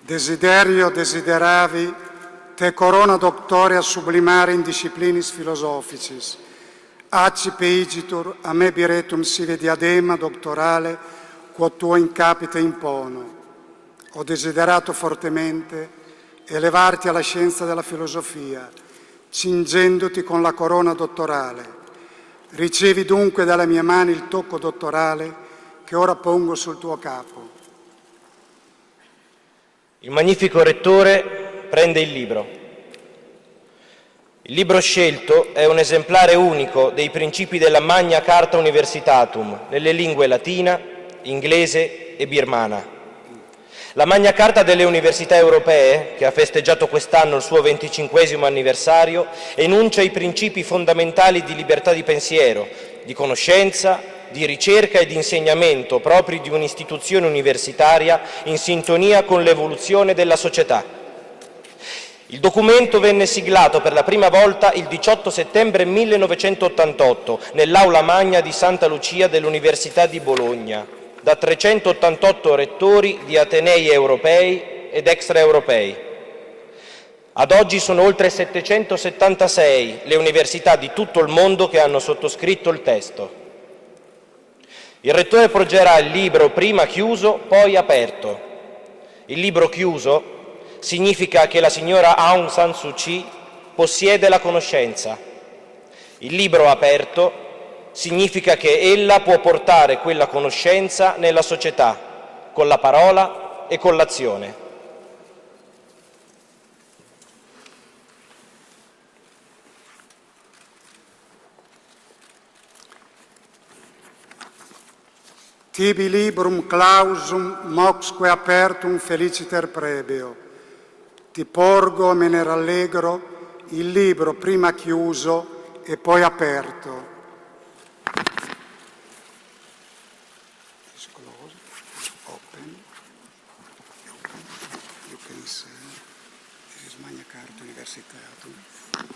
Desiderio desideravi te corona doctoria sublimare in disciplinis philosophicis, accipe igitur a me biretum sive diadema doctorale quod tuo in capite impono. Ho desiderato fortemente elevarti alla scienza della filosofia, cingendoti con la corona dottorale. Ricevi dunque dalle mie mani il tocco dottorale che ora pongo sul tuo capo. Il magnifico rettore prende il libro. Il libro scelto è un esemplare unico dei principi della Magna Carta Universitatum nelle lingue latina, inglese e birmana. La Magna Carta delle Università Europee, che ha festeggiato quest'anno il suo 25° anniversario, enuncia i principi fondamentali di libertà di pensiero, di conoscenza, di ricerca e di insegnamento propri di un'istituzione universitaria in sintonia con l'evoluzione della società. Il documento venne siglato per la prima volta il 18 settembre 1988 nell'Aula Magna di Santa Lucia dell'Università di Bologna, da 388 rettori di atenei europei ed extraeuropei. Ad oggi sono oltre 776 le università di tutto il mondo che hanno sottoscritto il testo. Il rettore porgerà il libro prima chiuso, poi aperto. Il libro chiuso significa che la signora Aung San Suu Kyi possiede la conoscenza. Il libro aperto significa che ella può portare quella conoscenza nella società, con la parola e con l'azione. Tibi librum clausum moxque apertum feliciter prebeo. Ti porgo, me ne rallegro, il libro prima chiuso e poi aperto.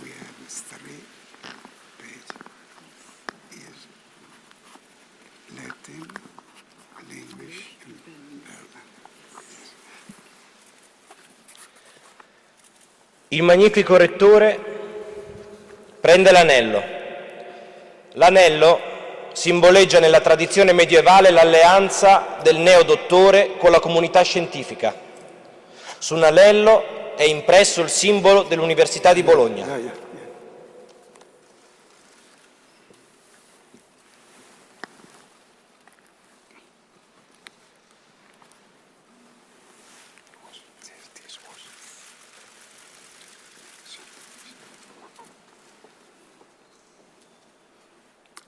We have 3 pages. Is Latin, English, and Berlin. Il magnifico rettore prende l'anello. L'anello simboleggia nella tradizione medievale l'alleanza del neodottore con la comunità scientifica. Su un anello è impresso il simbolo dell'Università di Bologna.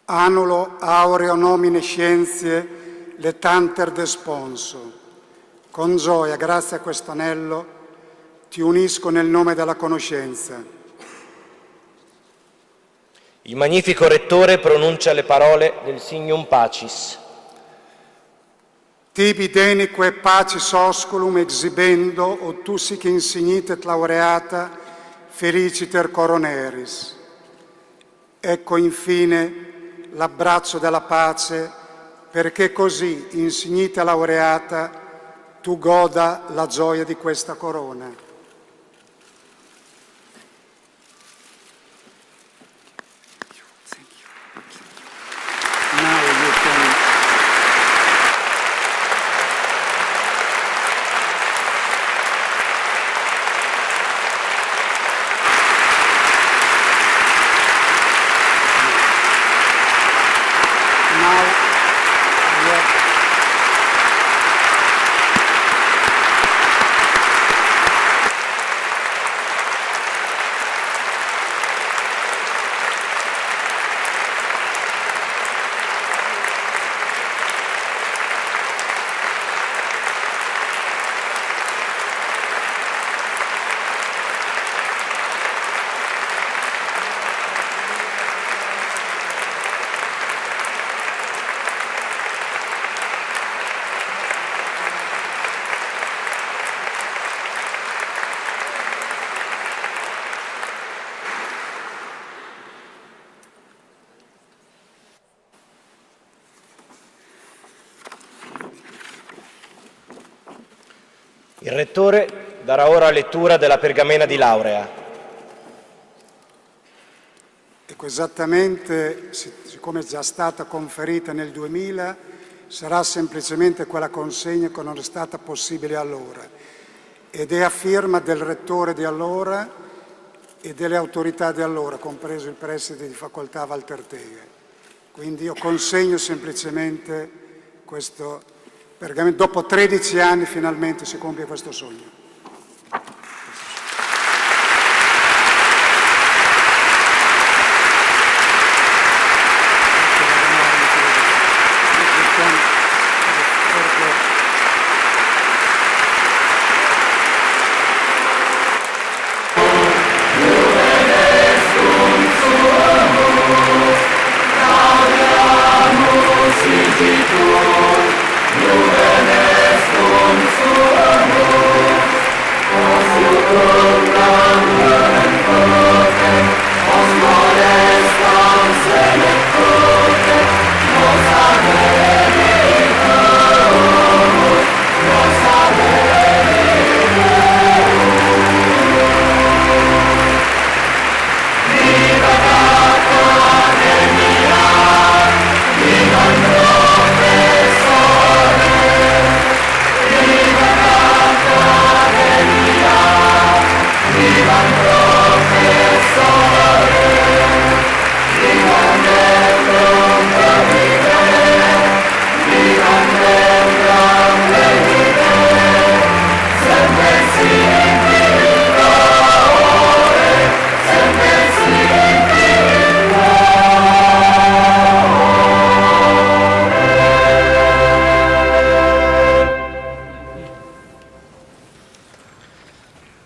Annulo aureo nomine scienzie letanter de sponso. Con gioia, grazie a questo anello, ti unisco nel nome della conoscenza. Il magnifico rettore pronuncia le parole del Signum Pacis. Tibi denique pacis osculum exhibendo, o tu sic insignitet laureata, feliciter coroneris. Ecco infine l'abbraccio della pace, perché così, insignita laureata, tu goda la gioia di questa corona. Il Rettore darà ora lettura della pergamena di laurea. Ecco, esattamente, siccome è già stata conferita nel 2000, sarà semplicemente quella consegna che non è stata possibile allora, ed è a firma del Rettore di allora e delle autorità di allora, compreso il preside di facoltà Walter Teghe. Quindi io consegno semplicemente questo pergamento. Dopo 13 anni finalmente si compie questo sogno.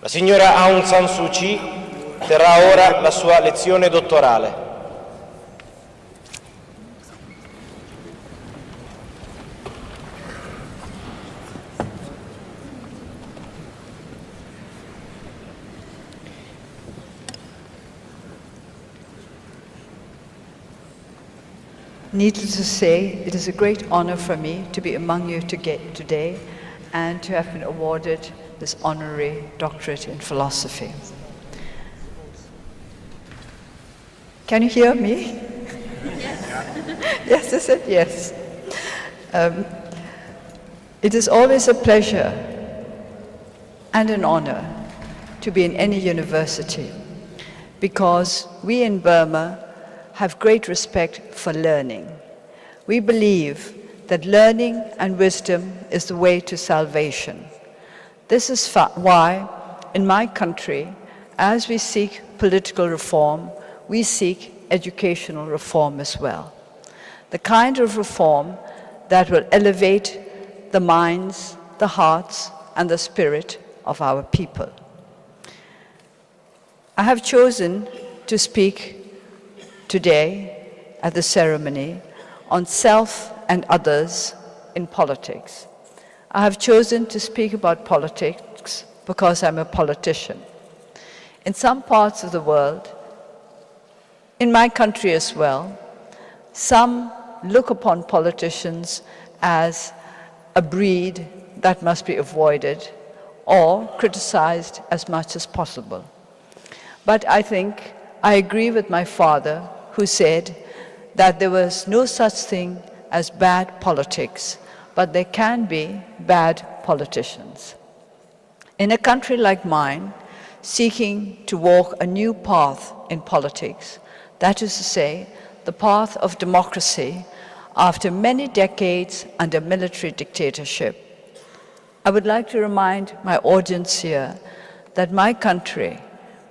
La signora Aung San Suu Kyi terrà ora la sua lezione dottorale. Needless to say, it is a great honor for me to be among you today and to have been awarded this honorary doctorate in philosophy. Can you hear me? Yes, I said yes. It is always a pleasure and an honor to be in any university because we in Burma have great respect for learning. We believe that learning and wisdom is the way to salvation. This is why, in my country, as we seek political reform, we seek educational reform as well. The kind of reform that will elevate the minds, the hearts, and the spirit of our people. I have chosen to speak today at the ceremony on self and others in politics. I have chosen to speak about politics because I'm a politician. In some parts of the world, in my country as well, some look upon politicians as a breed that must be avoided or criticized as much as possible. But I think I agree with my father, who said that there was no such thing as bad politics, but there can be bad politicians. In a country like mine, seeking to walk a new path in politics, that is to say, the path of democracy after many decades under military dictatorship, I would like to remind my audience here that my country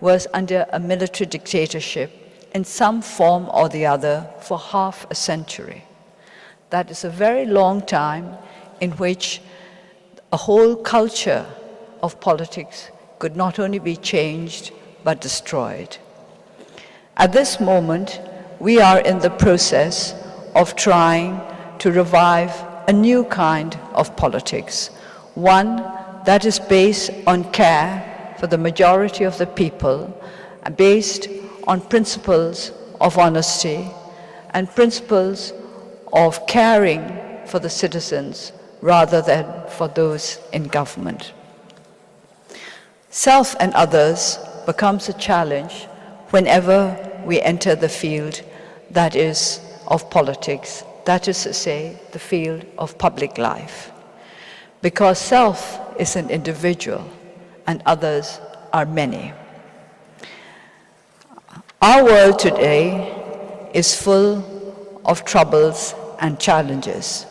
was under a military dictatorship in some form or the other for half a century. That is a very long time in which a whole culture of politics could not only be changed but destroyed. At this moment, we are in the process of trying to revive a new kind of politics, one that is based on care for the majority of the people, based on principles of honesty and principles of caring for the citizens rather than for those in government. Self and others becomes a challenge whenever we enter the field that is of politics, that is to say, the field of public life. Because self is an individual and others are many. Our world today is full of troubles and challenges.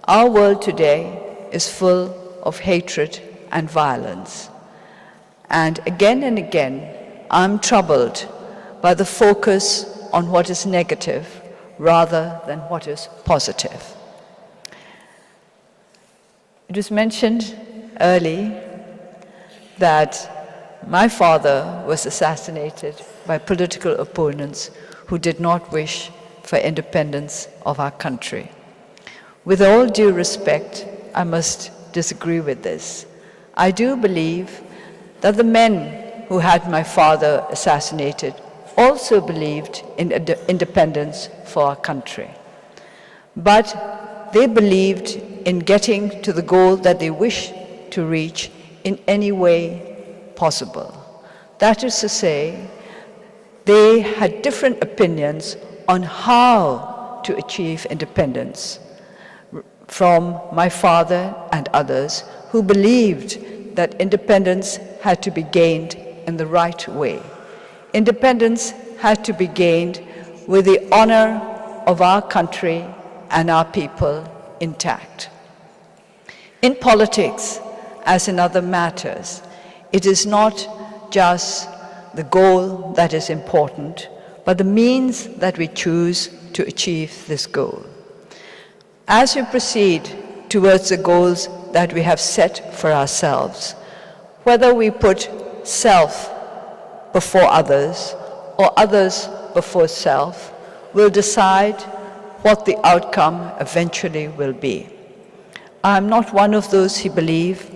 Our world today is full of hatred and violence. And again, I'm troubled by the focus on what is negative rather than what is positive. It was mentioned early that my father was assassinated by political opponents who did not wish for independence of our country. With all due respect, I must disagree with this. I do believe that the men who had my father assassinated also believed in independence for our country. But they believed in getting to the goal that they wished to reach in any way possible. That is to say, they had different opinions on how to achieve independence from my father and others who believed that independence had to be gained in the right way. Independence had to be gained with the honor of our country and our people intact. In politics, as in other matters, it is not just the goal that is important, but the means that we choose to achieve this goal. As we proceed towards the goals that we have set for ourselves, whether we put self before others or others before self, will decide what the outcome eventually will be. I'm not one of those who believe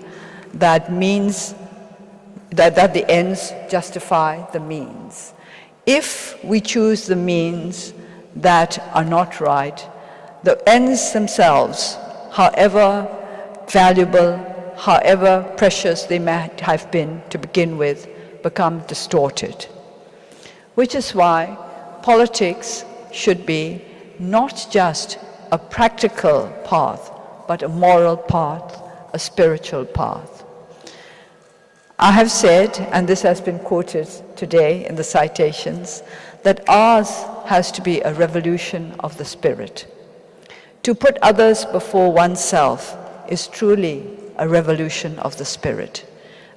that the ends justify the means. If we choose the means that are not right, the ends themselves, however valuable, however precious they may have been to begin with, become distorted. Which is why politics should be not just a practical path, but a moral path, a spiritual path. I have said, and this has been quoted today in the citations, that ours has to be a revolution of the spirit. To put others before oneself is truly a revolution of the spirit.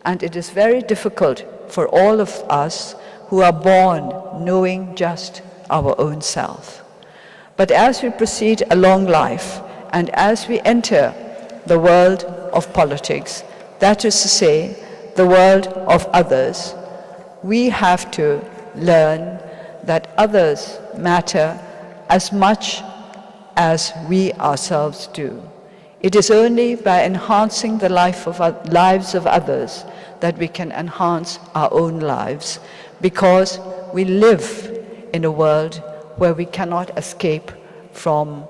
And it is very difficult for all of us who are born knowing just our own self. But as we proceed along life and as we enter the world of politics, that is to say, the world of others, we have to learn that others matter as much as we ourselves do. It is only by enhancing the lives of others that we can enhance our own lives, because we live in a world where we cannot escape from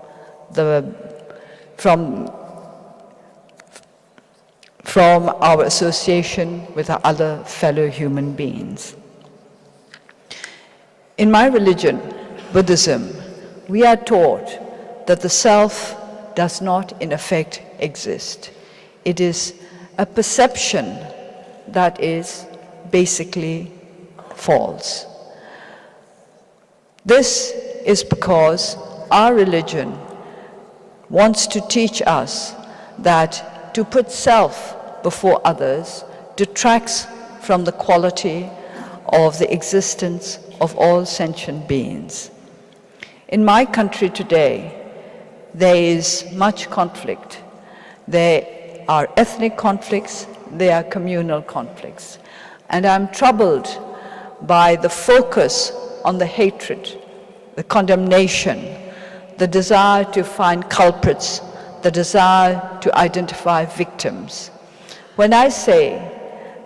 our association with our other fellow human beings. In my religion, Buddhism, we are taught that the self does not in effect exist. It is a perception that is basically false. This is because our religion wants to teach us that to put self before others detracts from the quality of the existence of all sentient beings. In my country today, there is much conflict. There are ethnic conflicts, there are communal conflicts. And I'm troubled by the focus on the hatred, the condemnation, the desire to find culprits, the desire to identify victims. When I say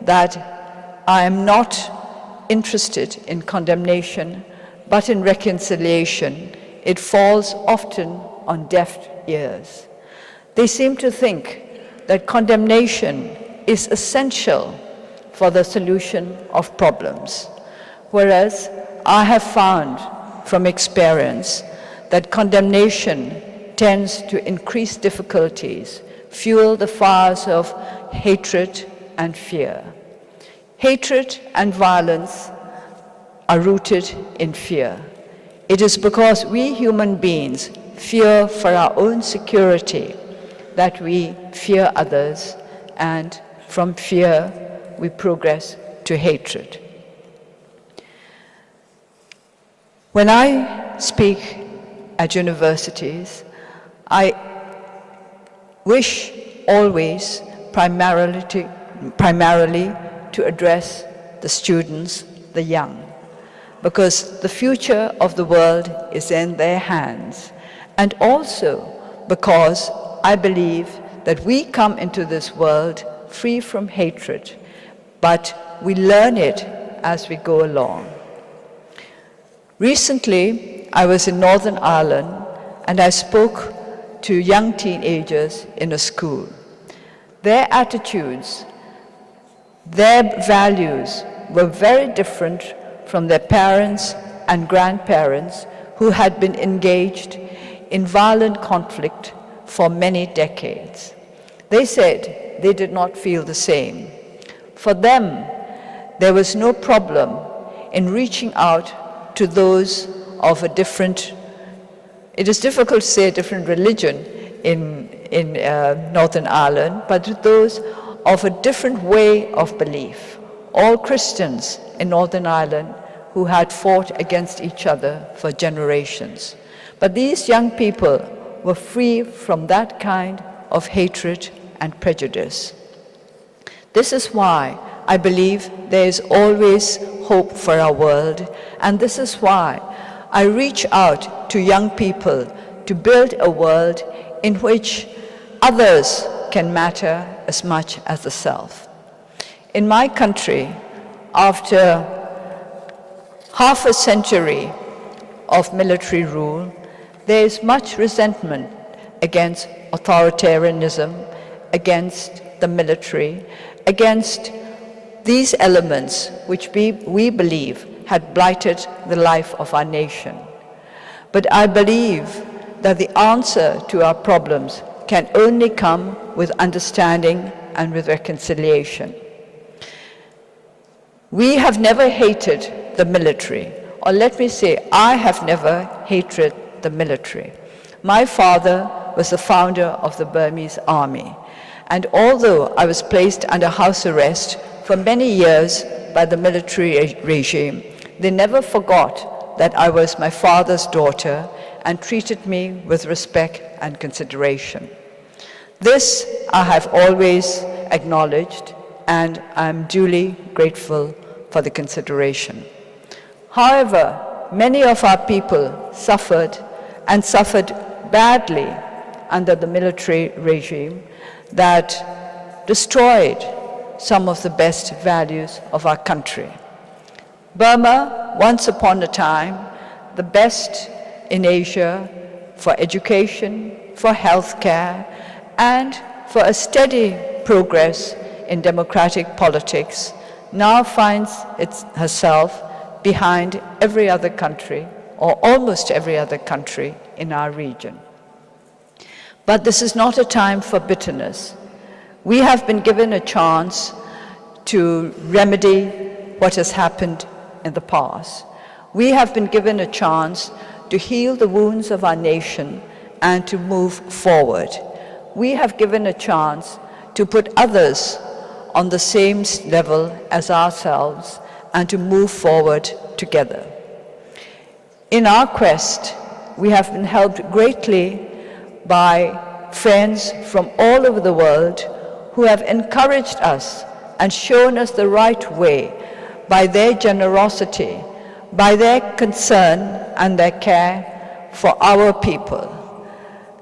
that I am not interested in condemnation, but in reconciliation, it falls often on deaf ears. They seem to think that condemnation is essential for the solution of problems. Whereas I have found from experience that condemnation tends to increase difficulties, fuel the fires of hatred and fear. Hatred and violence are rooted in fear. It is because we human beings fear for our own security that we fear others, and from fear we progress to hatred. When I speak at universities, I wish always primarily to address the students, the young, because the future of the world is in their hands, and also because I believe that we come into this world free from hatred, but we learn it as we go along. Recently, I was in Northern Ireland and I spoke to young teenagers in a school. Their attitudes, their values were very different from their parents and grandparents who had been engaged in violent conflict for many decades. They said they did not feel the same. For them, there was no problem in reaching out to those of a different, it is difficult to say a different religion in Northern Ireland, but to those of a different way of belief. All Christians in Northern Ireland who had fought against each other for generations. But these young people were free from that kind of hatred and prejudice. This is why I believe there is always hope for our world, and this is why I reach out to young people to build a world in which others can matter as much as the self. In my country, after half a century of military rule, there is much resentment against authoritarianism, against the military, against these elements which we believe had blighted the life of our nation. But I believe that the answer to our problems can only come with understanding and with reconciliation. We have never hated the military, or let me say, I have never hated the military. My father was the founder of the Burmese army, and although I was placed under house arrest for many years by the military regime, they never forgot that I was my father's daughter and treated me with respect and consideration. This I have always acknowledged, and I am duly grateful for the consideration. However, many of our people suffered, and suffered badly, under the military regime that destroyed some of the best values of our country. Burma, once upon a time, the best in Asia for education, for healthcare, and for a steady progress in democratic politics, now finds herself behind every other country, or almost every other country in our region. But this is not a time for bitterness. We have been given a chance to remedy what has happened in the past. We have been given a chance to heal the wounds of our nation and to move forward. We have given a chance to put others on the same level as ourselves and to move forward together. In our quest, we have been helped greatly by friends from all over the world who have encouraged us and shown us the right way by their generosity, by their concern and their care for our people.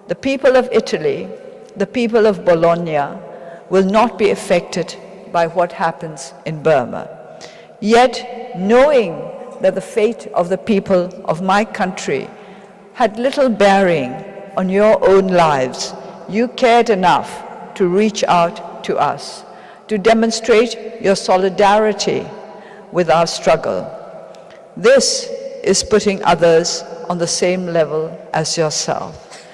The people of Italy, the people of Bologna will not be affected by what happens in Burma. Yet, knowing that the fate of the people of my country had little bearing on your own lives, you cared enough to reach out to us, to demonstrate your solidarity with our struggle. This is putting others on the same level as yourself.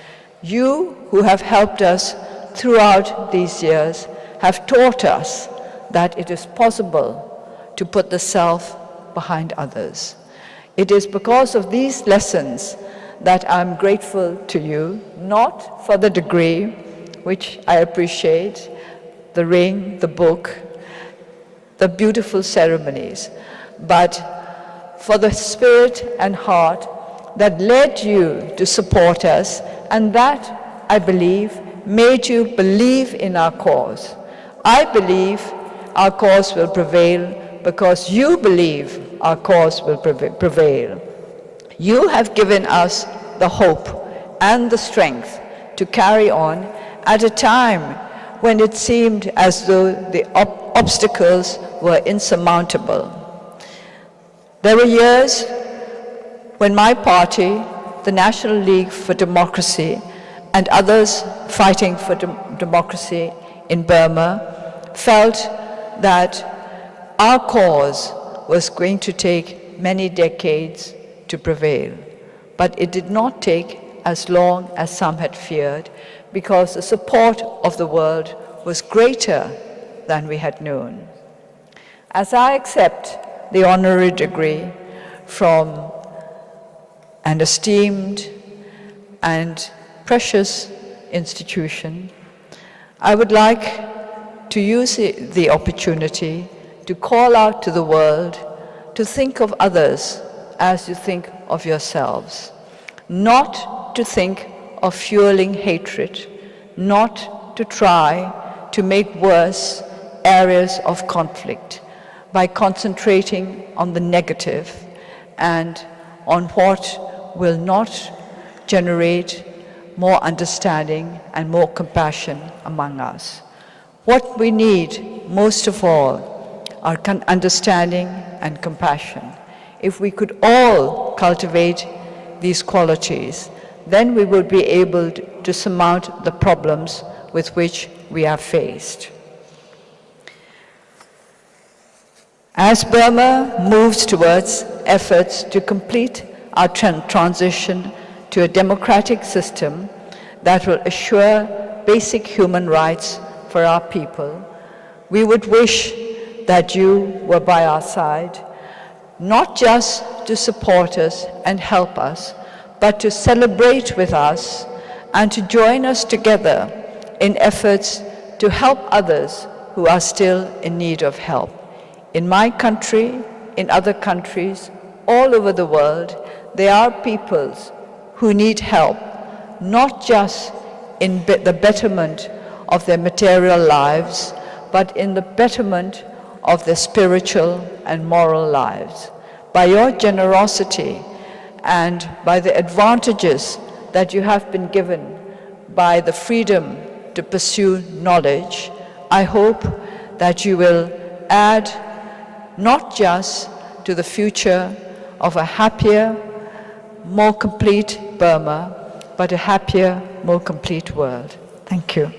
You who have helped us throughout these years have taught us that it is possible to put the self behind others. It is because of these lessons that I'm grateful to you, not for the degree, which I appreciate, the ring, the book, the beautiful ceremonies, but for the spirit and heart that led you to support us, and that, I believe, made you believe in our cause. I believe our cause will prevail because you believe our cause will prevail. You have given us the hope and the strength to carry on at a time when it seemed as though the obstacles were insurmountable. There were years when my party, the National League for Democracy, and others fighting for democracy in Burma felt that our cause was going to take many decades to prevail. But it did not take as long as some had feared, because the support of the world was greater than we had known. As I accept the honorary degree from an esteemed and precious institution, I would like to use the opportunity to call out to the world to think of others as you think of yourselves, not to think of fueling hatred, not to try to make worse areas of conflict by concentrating on the negative and on what will not generate more understanding and more compassion among us. What we need most of all are understanding and compassion. If we could all cultivate these qualities, then we will be able to surmount the problems with which we are faced. As Burma moves towards efforts to complete our transition to a democratic system that will assure basic human rights for our people, we would wish that you were by our side, not just to support us and help us, but to celebrate with us and to join us together in efforts to help others who are still in need of help. In my country, in other countries, all over the world, there are peoples who need help, not just in the betterment of their material lives, but in the betterment of their spiritual and moral lives. By your generosity and by the advantages that you have been given by the freedom to pursue knowledge, I hope that you will add not just to the future of a happier, more complete Burma, but a happier, more complete world. Thank you.